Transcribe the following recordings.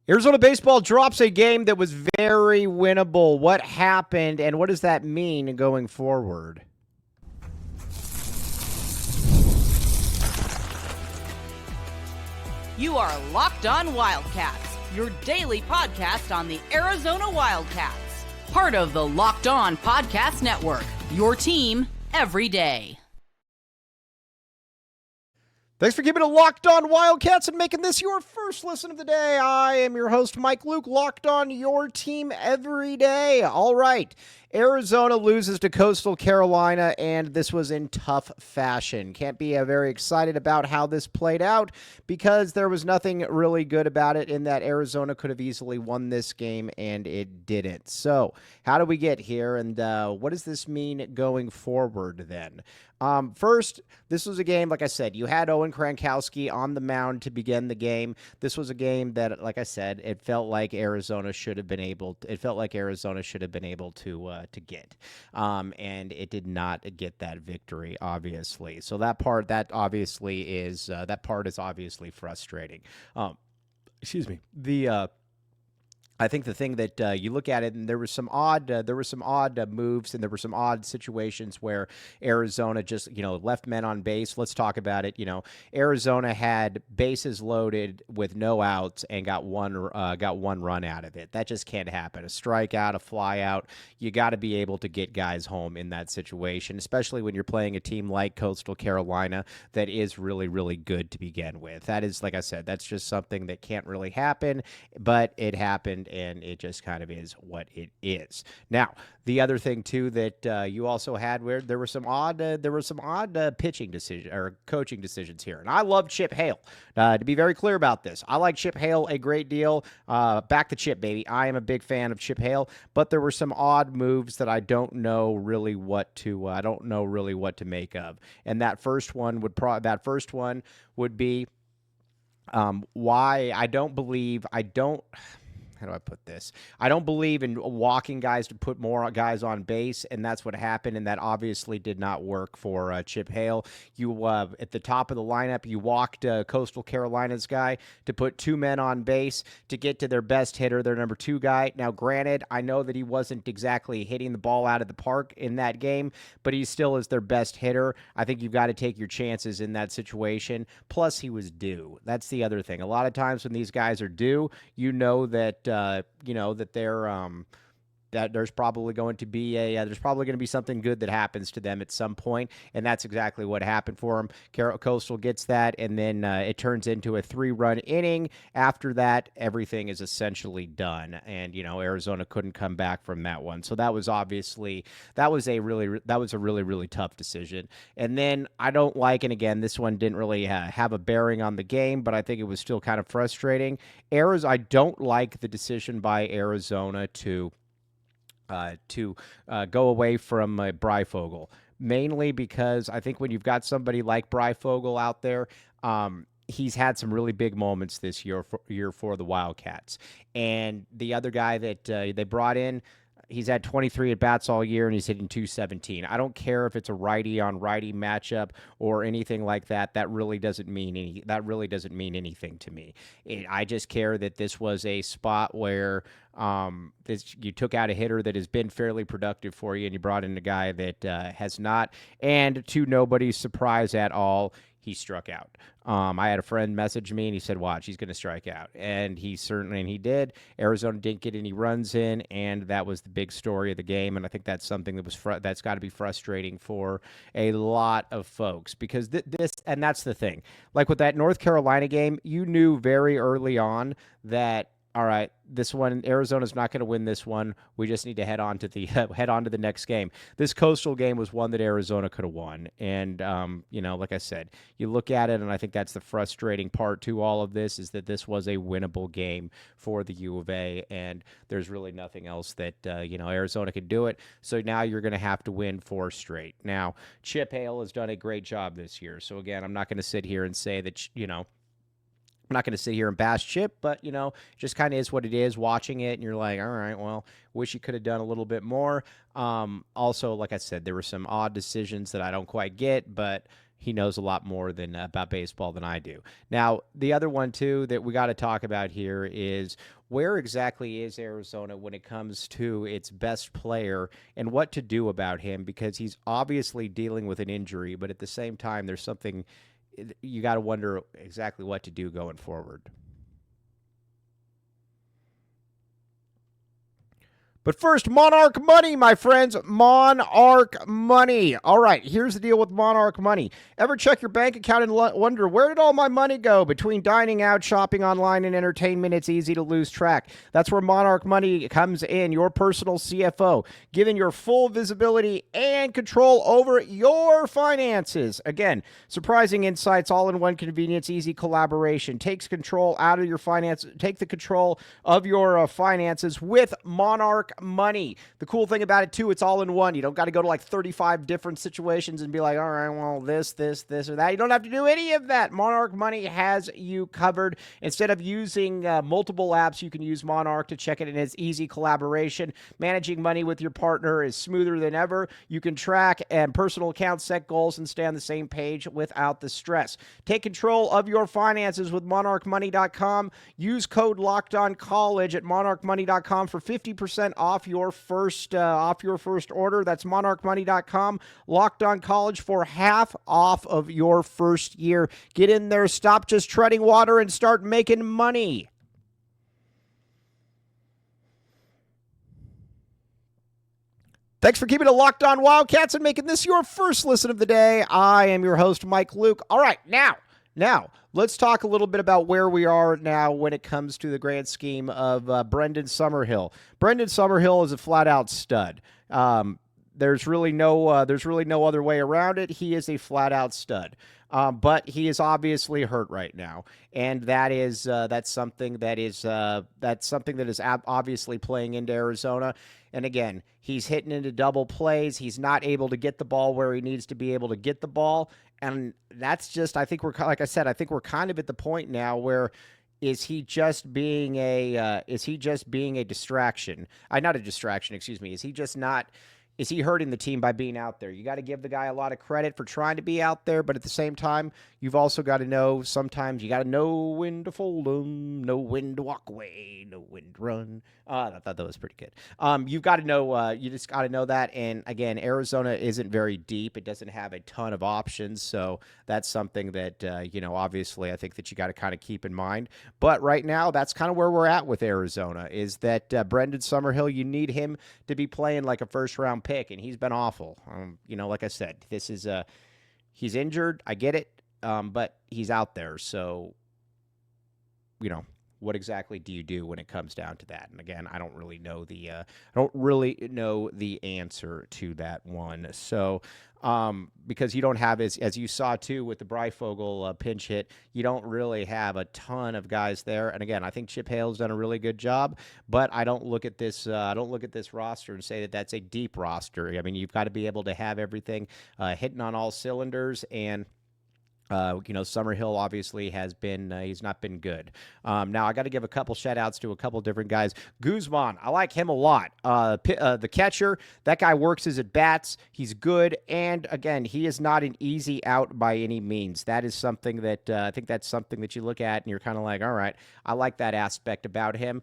Arizona baseball drops a game that was very winnable. What happened, and what does that mean going forward? You are Locked On Wildcats, your daily podcast on the Arizona Wildcats. Part of the Locked On Podcast Network, your team every day. Thanks for keeping it Locked On Wildcats and making this your first listen of the day. I am your host, Mike Luke, Locked On, your team every day. All right. Arizona loses to Coastal Carolina, and this was in tough fashion. Can't be very excited about how this played out because there was nothing really good about it in that Arizona could have easily won this game, and it didn't. So how do we get here, and what does this mean going forward then? First, this was a game, like I said, you had Owen Krankowski on the mound to begin the game. This was a game that, like I said, it felt like Arizona should have been able to get. And it did not get that victory, obviously. So that part is obviously frustrating. Excuse me. I think the thing that you look at it, and there were some odd moves, and there were some odd situations where Arizona just left men on base. Let's talk about it. Arizona had bases loaded with no outs and got one run out of it. That just can't happen. A strikeout, a fly out. You got to be able to get guys home in that situation, especially when you're playing a team like Coastal Carolina that is really, really good to begin with. That is, like I said, that's just something that can't really happen, but it happened. And it just kind of is what it is. Now, the other thing too that you also had where there were some odd pitching decision or coaching decisions here, and I love Chip Hale. To be very clear about this, I like Chip Hale a great deal. Back to Chip, baby. I am a big fan of Chip Hale, but there were some odd moves that I don't know really what to make of. And that first one would be why I don't. How do I put this? I don't believe in walking guys to put more guys on base, and that's what happened, and that obviously did not work for Chip Hale. You at the top of the lineup, you walked Coastal Carolina's guy to put two men on base to get to their best hitter, their number 2 guy. Now, granted, I know that he wasn't exactly hitting the ball out of the park in that game, but he still is their best hitter. I think you've got to take your chances in that situation. Plus, he was due. That's the other thing. A lot of times when these guys are due, that they're that there's probably going to be something good that happens to them at some point, and that's exactly what happened for them. Coastal gets that, and then it turns into a 3-run inning. After that, everything is essentially done, and Arizona couldn't come back from that one. So that was a really tough decision. And then I don't like, and again, this one didn't really have a bearing on the game, but I think it was still kind of frustrating. I don't like the decision by Arizona to go away from Breyfogle, mainly because I think when you've got somebody like Breyfogle out there, he's had some really big moments this year for the Wildcats. And the other guy that they brought in, he's had 23 at-bats all year, and he's hitting .217. I don't care if it's a righty-on-righty matchup or anything like that. That really doesn't mean anything to me. I just care that this was a spot where you took out a hitter that has been fairly productive for you, and you brought in a guy that has not. And to nobody's surprise at all, he struck out. I had a friend message me, and he said, watch, he's going to strike out. And he did. Arizona didn't get any runs in, and that was the big story of the game. And I think that's something that's got to be frustrating for a lot of folks, because and that's the thing. Like with that North Carolina game, you knew very early on that, all right, this one, Arizona's not going to win this one. We just need to head on to the next game. This Coastal game was one that Arizona could have won. And, like I said, you look at it, and I think that's the frustrating part to all of this, is that this was a winnable game for the U of A, and there's really nothing else that, Arizona could do it. So now you're going to have to win 4 straight. Now, Chip Hale has done a great job this year. So, again, I'm not going to sit here and say that, I'm not going to sit here and bash Chip, but, just kind of is what it is, watching it, and you're like, all right, well, wish you could have done a little bit more. Also, like I said, there were some odd decisions that I don't quite get, but he knows a lot more than about baseball than I do. Now, the other one too that we got to talk about here is where exactly is Arizona when it comes to its best player and what to do about him, because he's obviously dealing with an injury, but at the same time, there's something you got to wonder exactly what to do going forward. But first, Monarch Money, my friends. Monarch Money. All right, here's the deal with Monarch Money. Ever check your bank account and wonder, where did all my money go? Between dining out, shopping online, and entertainment, it's easy to lose track. That's where Monarch Money comes in, your personal CFO, giving your full visibility and control over your finances. Again, surprising insights, all in one convenience, easy collaboration. Takes control out of your finance. Take the control of your finances with Monarch Money. The cool thing about it too, it's all in one. You don't got to go to like 35 different situations and be like, all right, well, this, or that. You don't have to do any of that. Monarch Money has you covered. Instead of using multiple apps, you can use Monarch to check it in its easy collaboration. Managing money with your partner is smoother than ever. You can track and personal accounts, set goals, and stay on the same page without the stress. Take control of your finances with monarchmoney.com. Use code LOCKEDONCollege at monarchmoney.com for 50% off your first order. That's monarchmoney.com. Locked On College for half off of your first year. Get in there, stop just treading water, and start making money. Thanks for keeping it locked on Wildcats and making this your first listen of the day. I am your host, Mike Luke. All right, now, let's talk a little bit about where we are now when it comes to the grand scheme of Brendan Summerhill. Brendan Summerhill is a flat-out stud. There's really no other way around it. He is a flat-out stud. But he is obviously hurt right now, and that's something that is obviously playing into Arizona. And again, he's hitting into double plays. He's not able to get the ball where he needs to be able to get the ball. And that's just, I think we're kind of at the point now where is he just being a distraction? Not a distraction, excuse me. Is he hurting the team by being out there? You got to give the guy a lot of credit for trying to be out there, but at the same time, you've also got to know sometimes you got to know when to fold them, know when to walk away, know when to run. I thought that was pretty good. You've got to know, you just got to know that. And again, Arizona isn't very deep. It doesn't have a ton of options. So that's something that, obviously I think that you got to kind of keep in mind. But right now, that's kind of where we're at with Arizona is that Brendan Summerhill, you need him to be playing like a first round pick, and he's been awful. Like I said, this is he's injured. I get it, but he's out there. So, what exactly do you do when it comes down to that? And again, I don't really know the answer to that one. So, because you don't have as you saw too with the Breyfogle pinch hit, you don't really have a ton of guys there. And again, I think Chip Hale's done a really good job, but I don't look at this roster and say that that's a deep roster. I mean, you've got to be able to have everything hitting on all cylinders, and Summerhill obviously has been, he's not been good. Now I got to give a couple shout outs to a couple different guys. Guzman, I like him a lot. The catcher, that guy works his at bats. He's good. And again, he is not an easy out by any means. That is something that, I think that's something that you look at and you're kind of like, all right, I like that aspect about him.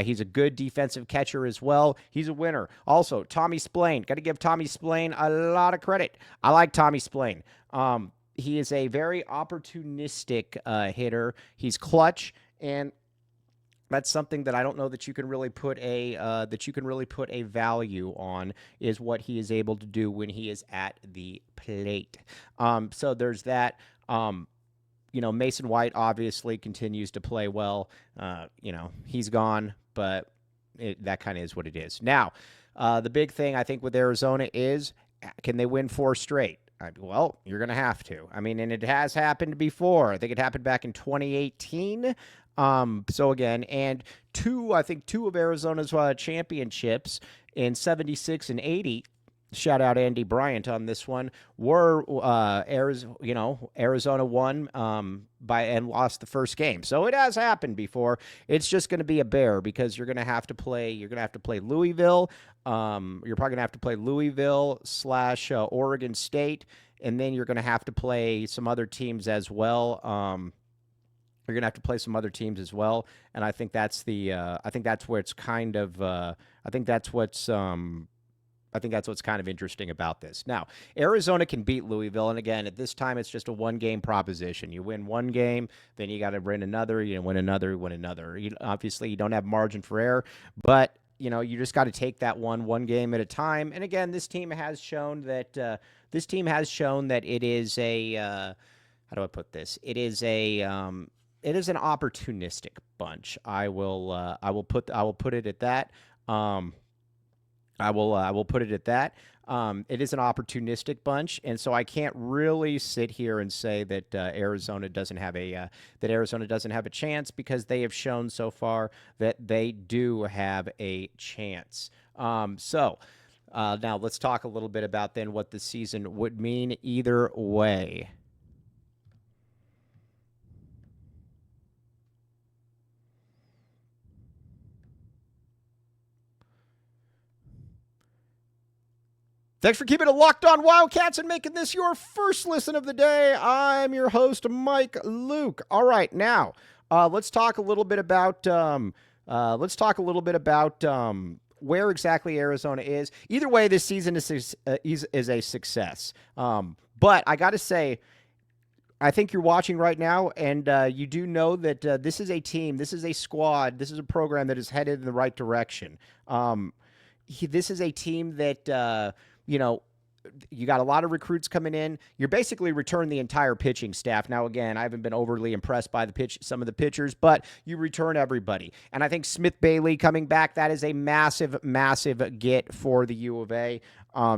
He's a good defensive catcher as well. He's a winner. Also, Tommy Splain, got to give Tommy Splain a lot of credit. I like Tommy Splain. He is a very opportunistic hitter. He's clutch, and that's something that I don't know that you can really put a value on, is what he is able to do when he is at the plate. So there's that. Mason White obviously continues to play well. He's gone, but that kind of is what it is. Now, the big thing I think with Arizona is, can they win 4 straight? Well, you're going to have to. I mean, and it has happened before. I think it happened back in 2018. So again, and two of Arizona's championships in 76 and 80. Shout out Andy Bryant on this one. Were Arizona won and lost the first game. So it has happened before. It's just going to be a bear because you're going to have to play Louisville. You're probably going to have to play Louisville / Oregon State, and then you're going to have to play some other teams as well. You're going to have to play some other teams as well, and I think that's where it's kind of I think that's what's kind of interesting about this. Now, Arizona can beat Louisville, and again, at this time, it's just a one-game proposition. You win one game, then you got to win another. You win another, win another. Obviously, you don't have margin for error, but you just got to take that one game at a time. And again, this team has shown that it is a how do I put this? It is an opportunistic bunch. I will put it at that. I will put it at that. It is an opportunistic bunch, and so I can't really sit here and say that Arizona doesn't have a chance, because they have shown so far that they do have a chance. Now let's talk a little bit about then what the season would mean either way. Thanks for keeping it locked on Wildcats and making this your first listen of the day. I'm your host, Mike Luke. All right, now let's talk a little bit about where exactly Arizona is. Either way, this season is a success. But I got to say, I think you're watching right now, and you do know that this is a team, this is a squad, this is a program that is headed in the right direction. This is a team that you got a lot of recruits coming in. You're basically returning the entire pitching staff. Now, again, I haven't been overly impressed by some of the pitchers, but you return everybody. And I think Smith Bailey coming back, that is a massive, massive get for the U of A.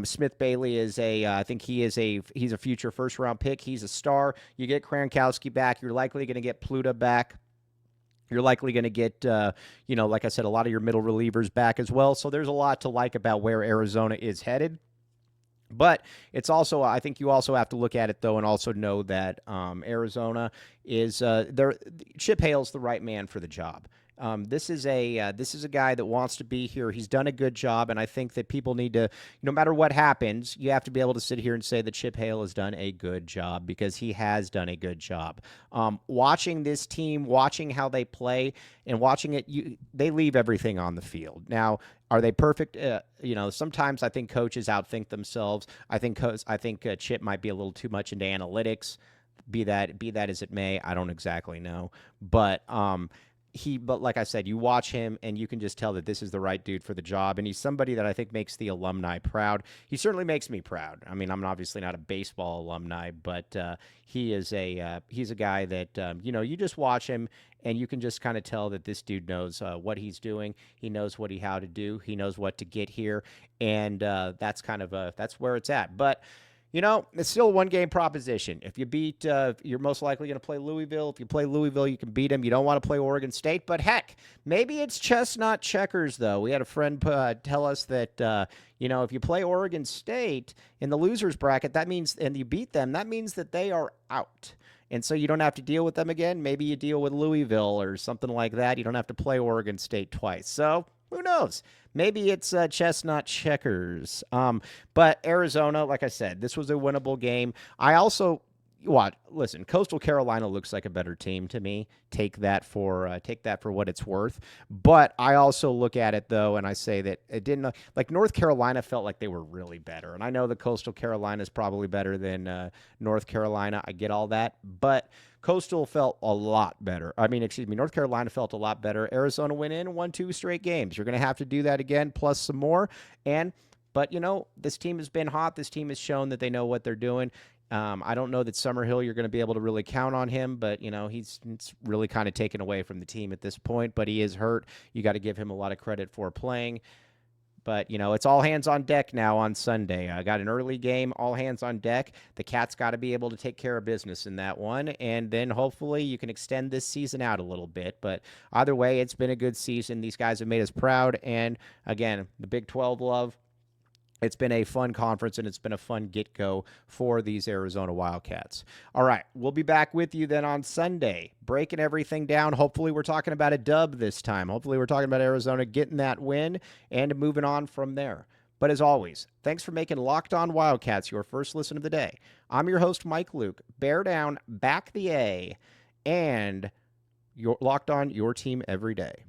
Smith Bailey is he's a future first-round pick. He's a star. You get Krankowski back. You're likely going to get Pluta back. You're likely going to get, like I said, a lot of your middle relievers back as well. So there's a lot to like about where Arizona is headed. But it's also, I think you also have to look at it, though, and also know that Arizona is Chip Hale's the right man for the job. This is a guy that wants to be here. He's done a good job, and I think that people need to, no matter what happens, you have to be able to sit here and say that Chip Hale has done a good job, because he has done a good job. Watching this team, watching how they play, and watching it, they leave everything on the field. Now, are they perfect? Sometimes I think coaches outthink themselves. I think Chip might be a little too much into analytics. Be that as it may, I don't exactly know, but like I said, you watch him and you can just tell that this is the right dude for the job. And he's somebody that I think makes the alumni proud. He certainly makes me proud. I mean, I'm obviously not a baseball alumni, but he's a guy that, you just watch him and you can just kind of tell that this dude knows what he's doing. He knows how to do. He knows what to get here. And that's where it's at. But it's still a one-game proposition. If you beat, you're most likely going to play Louisville. If you play Louisville, you can beat them. You don't want to play Oregon State. But heck, maybe it's chess, not checkers, though. We had a friend tell us that, if you play Oregon State in the losers bracket, that means, and you beat them, that means that they are out. And so you don't have to deal with them again. Maybe you deal with Louisville or something like that. You don't have to play Oregon State twice. So who knows? Maybe it's chess, not checkers. But Arizona, like I said, this was a winnable game. Listen, Coastal Carolina looks like a better team to me. Take that for what it's worth. But I also look at it, though, and I say that it didn't, like North Carolina felt like they were really better. And I know that Coastal Carolina is probably better than North Carolina. I get all that. But Coastal felt a lot better. North Carolina felt a lot better. Arizona went in and won 2 straight games. You're going to have to do that again, plus some more. But this team has been hot. This team has shown that they know what they're doing. I don't know that Summerhill, you're going to be able to really count on him, but, he's really kind of taken away from the team at this point, but he is hurt. You got to give him a lot of credit for playing. But, it's all hands on deck now on Sunday. I got an early game, all hands on deck. The Cats got to be able to take care of business in that one, and then hopefully you can extend this season out a little bit. But either way, it's been a good season. These guys have made us proud, and, again, the Big 12 love. It's been a fun conference, and it's been a fun get-go for these Arizona Wildcats. All right, we'll be back with you then on Sunday, breaking everything down. Hopefully we're talking about a dub this time. Hopefully we're talking about Arizona getting that win and moving on from there. But as always, thanks for making Locked On Wildcats your first listen of the day. I'm your host, Mike Luke. Bear down, back the A, and you're Locked On, your team every day.